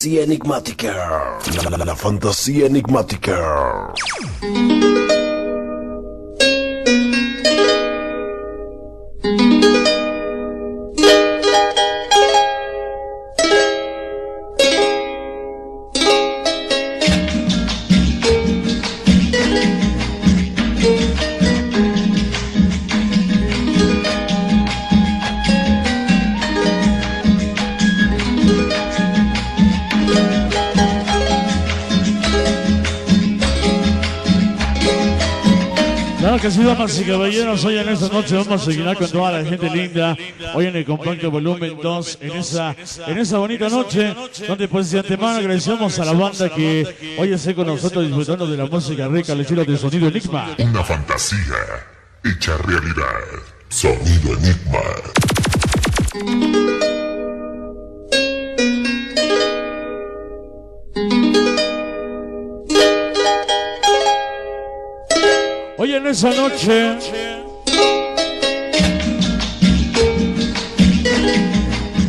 fantasía enigmática. La fantasía enigmática. Que sí, damas y caballeros, hoy en esta noche vamos a seguir con toda la gente linda, hoy en el compacto volumen 2, en esa bonita noche, donde pues de antemano agradecemos a la banda que hoy esté con nosotros disfrutando de la música rica al estilo de Sonido Enigma. Una fantasía hecha realidad. Sonido Enigma. Hoy en esa noche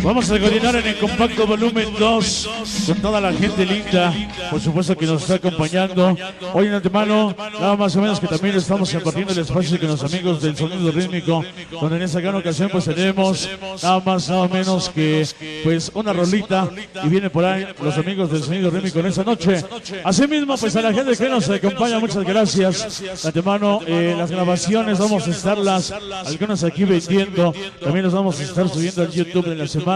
vamos a coordinar en el compacto volumen 2 con toda la gente linda, por supuesto que nos está acompañando. Hoy en antemano, nada más o menos que también estamos compartiendo el espacio con los amigos del Sonido Rítmico, donde en esta gran ocasión pues tenemos nada más, nada menos que pues una rolita y viene por ahí los amigos del Sonido Rítmico en esta noche. Asimismo pues a la gente que nos acompaña, muchas gracias. De antemano, las grabaciones vamos a estarlas, algunos aquí vendiendo, también los vamos a estar subiendo al YouTube en la semana.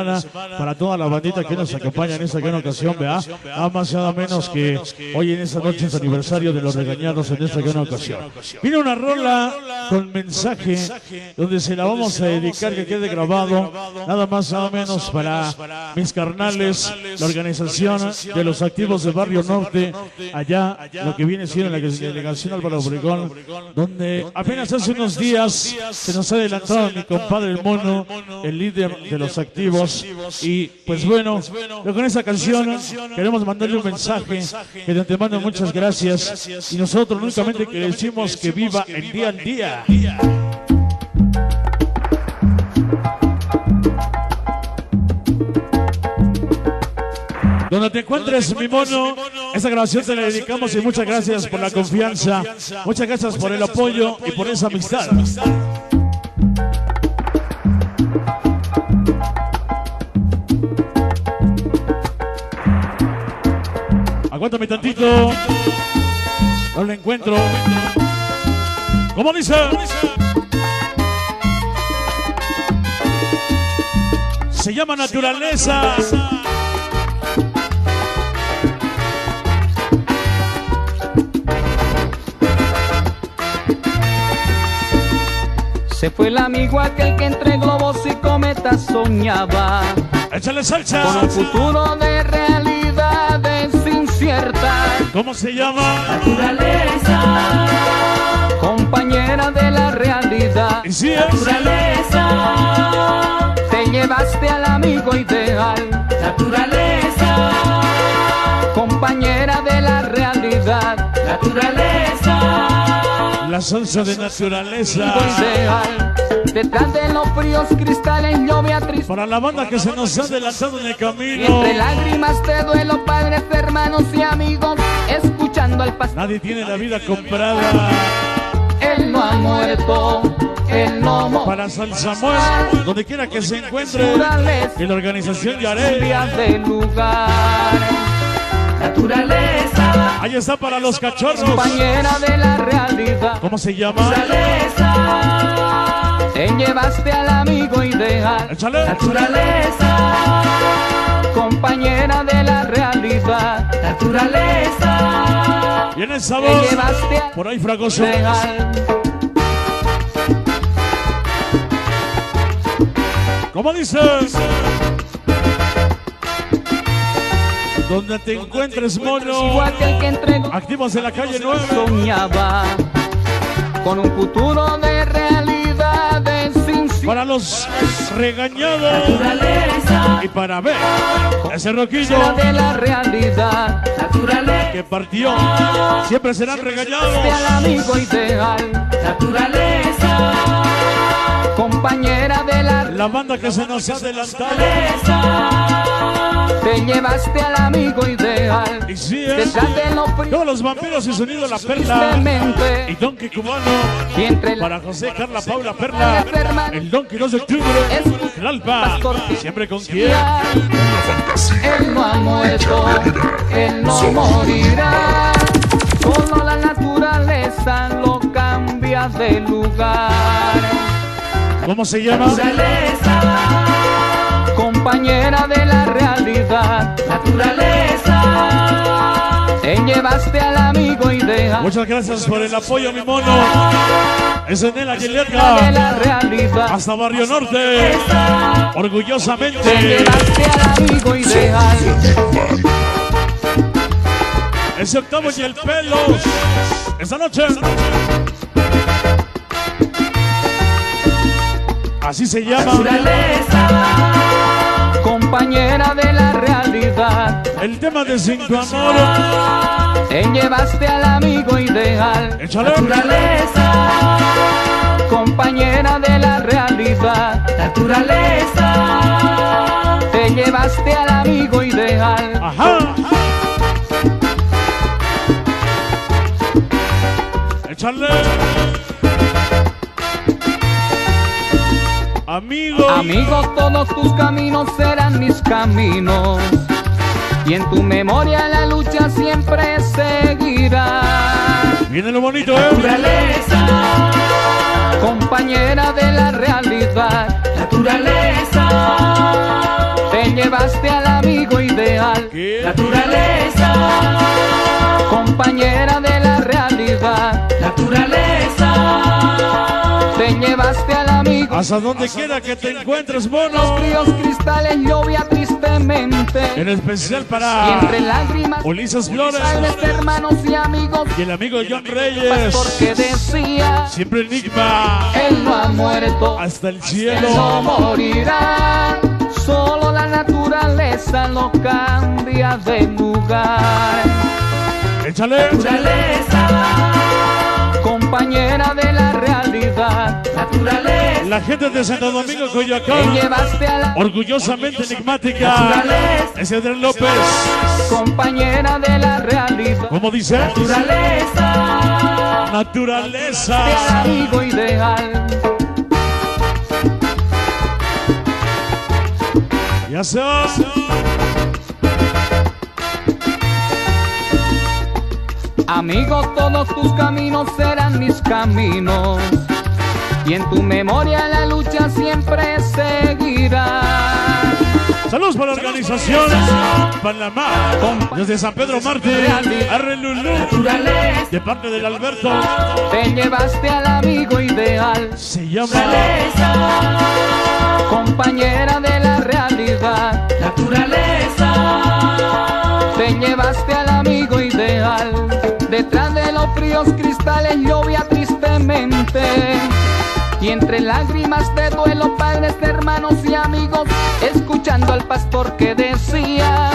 Para toda la bandita que nos acompaña en esta gran ocasión, vea, nada más y nada menos que hoy en esta noche es aniversario de los regañados en esta gran ocasión. Viene una rola con mensaje donde se la vamos a dedicar que quede grabado, nada más y nada menos para mis carnales, la organización de los activos de Barrio Norte, allá lo que viene siendo la delegación Álvaro Obregón, donde apenas hace unos días se nos ha adelantado mi compadre el Mono, el líder de los activos. Y pues bueno, con esa canción queremos mandarle un mensaje que de antemano muchas gracias y nosotros únicamente que decimos que viva el día al día. Donde te encuentres, mi mono, esa grabación te la dedicamos y muchas gracias por la confianza, muchas gracias por el apoyo y por esa amistad. Aguántame tantito. No lo encuentro. ¿Cómo dice? Se llama Naturaleza. Se fue el amigo aquel que entre globos y cometas soñaba. Échale salsa. Con un futuro de realidades inciertas. ¿Cómo se llama? Naturaleza, compañera de la realidad. ¿Y si es? Naturaleza, te llevaste al amigo ideal. Naturaleza, compañera de la realidad. Naturaleza, la salsa de Naturaleza. ideal. Detrás de los fríos cristales yo Beatriz. Para la banda que se nos ha adelantado en el camino. Entre lágrimas de duelo, padres, hermanos y amigos, escuchando al pastor. Nadie tiene la vida comprada. Él no ha muerto, él no muere. Para San Samuel, donde quiera que se encuentre, en la organización Yaré. De lugar. Naturaleza, Ahí está para los cachorros. compañera de la realidad. ¿Cómo se llama? Naturaleza, te llevaste al amigo ideal. Échale. Naturaleza, compañera de la realidad. Naturaleza, Y en esa te voz, llevaste al por ahí fragoso. ideal. ¿Cómo dices? Donde te encuentres, mono. Igual que el que entregó Activos en la calle 9. soñaba con un futuro de realidades inciertas. Para los regañados. Y para ver ese roquillo De la realidad. Naturaleza, que partió. Siempre serán regañados. al amigo ideal. Naturaleza, compañera de la La banda que se nos ha adelantado. realidad. Te llevaste al amigo ideal. Y sí, Detrás de lo frío, todos los vampiros y sonido La Perla. tristemente. Y Donkey Cubano. Y entre Para José, Carla, Paula, Perla. El Donkey 2 de octubre. El Alba. Siempre con quién. Una fantasía Él no ha muerto, él no Sonido morirá. Solo la naturaleza lo cambia de lugar. ¿Cómo se llama? Naturaleza, compañera de la realidad. Naturaleza, te llevaste al amigo ideal. Muchas gracias por el apoyo, mi mono. Es en el De Aguilera. la realidad. Hasta Barrio Norte. Te Orgullosamente. llevaste al amigo ideal. Ese octavo y el pelo. Esta noche. Así se llama. Naturaleza, compañera de la realidad. El tema de Cinco Amor. Te llevaste al amigo ideal. Échale. Naturaleza, compañera de la realidad. Naturaleza, te llevaste al amigo ideal. Ajá. Échale. Amigo. Amigo, todos tus caminos serán mis caminos. Y en tu memoria la lucha siempre seguirá. Viene lo bonito, Naturaleza, compañera de la realidad. Naturaleza, te llevaste al amigo ideal. ¿Qué? Naturaleza, compañera de la realidad. Naturaleza, te llevaste al amigo. Hasta donde quiera que te encuentres, Los mono. fríos cristales llovía tristemente. En especial Y para entre lágrimas, Ulises Flores padres, hermanos y amigos. y el amigo John Porque Reyes. decía, Siempre Enigma. él no ha muerto, Hasta el él cielo. no morirá. Solo la naturaleza lo cambia de lugar. Échale. Naturaleza, compañera de la realidad. Naturaleza, La gente de Santo Domingo, te Coyoacán. llevaste a la Orgullosamente enigmática. Es Adrián López. compañera de la realidad. ¿Cómo dice? Naturaleza, Naturaleza. al amigo ideal. Ya se va. Amigo, todos tus caminos serán mis caminos. Y en tu memoria la lucha siempre seguirá. Saludos para la organización Panamá. Desde San Pedro Marte. Arre Lulú. Naturaleza, De parte del Alberto. te llevaste al amigo ideal. Se llama. Naturaleza, compañera de la realidad. Naturaleza, te llevaste al amigo ideal. Detrás de los fríos cristales llovía tristemente. Y entre lágrimas de duelo, padres, hermanos y amigos, escuchando al pastor que decía,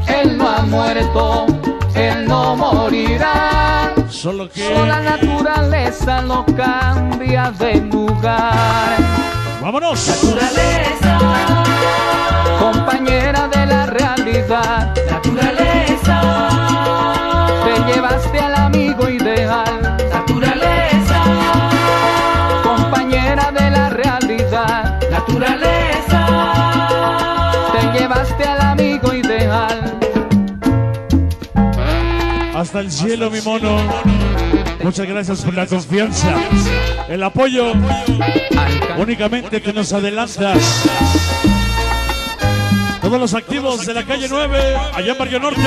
él no ha muerto, él no morirá. Solo que. Solo la naturaleza lo cambia de lugar. ¡Vámonos! Naturaleza, compañera de la realidad. Naturaleza, te llevaste al amigo ideal. Naturaleza, compañera de la realidad. Naturaleza, te llevaste al amigo ideal. Hasta el cielo, mi mono. Muchas gracias por la confianza, el apoyo. Únicamente que nos adelantas. Todos los activos de la calle 9, allá en Barrio Norte.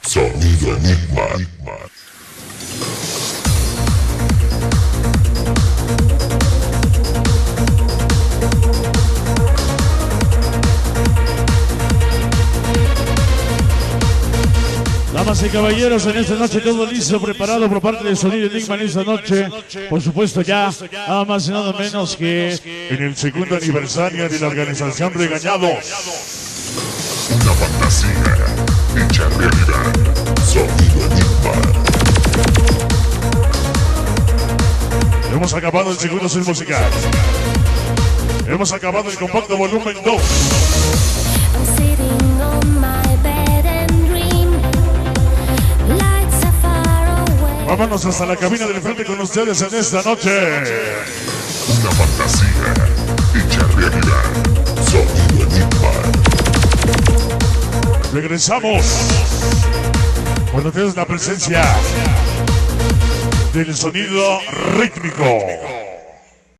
Sonido Enigma. Damas y caballeros, en esta noche todo listo, preparado por parte de Sonido Enigma en esta noche. Por supuesto ya, nada más y nada menos que En el segundo aniversario de la organización Regañados. Una fantasía hecha realidad. Sonido Enigma. Hemos acabado el segundo set musical. Hemos acabado el compacto volumen 2. Vámonos hasta la cabina del frente con ustedes en esta noche. Una fantasía hecha realidad. Sonido Enigma. Regresamos. Cuando tienes la presencia del sonido rítmico.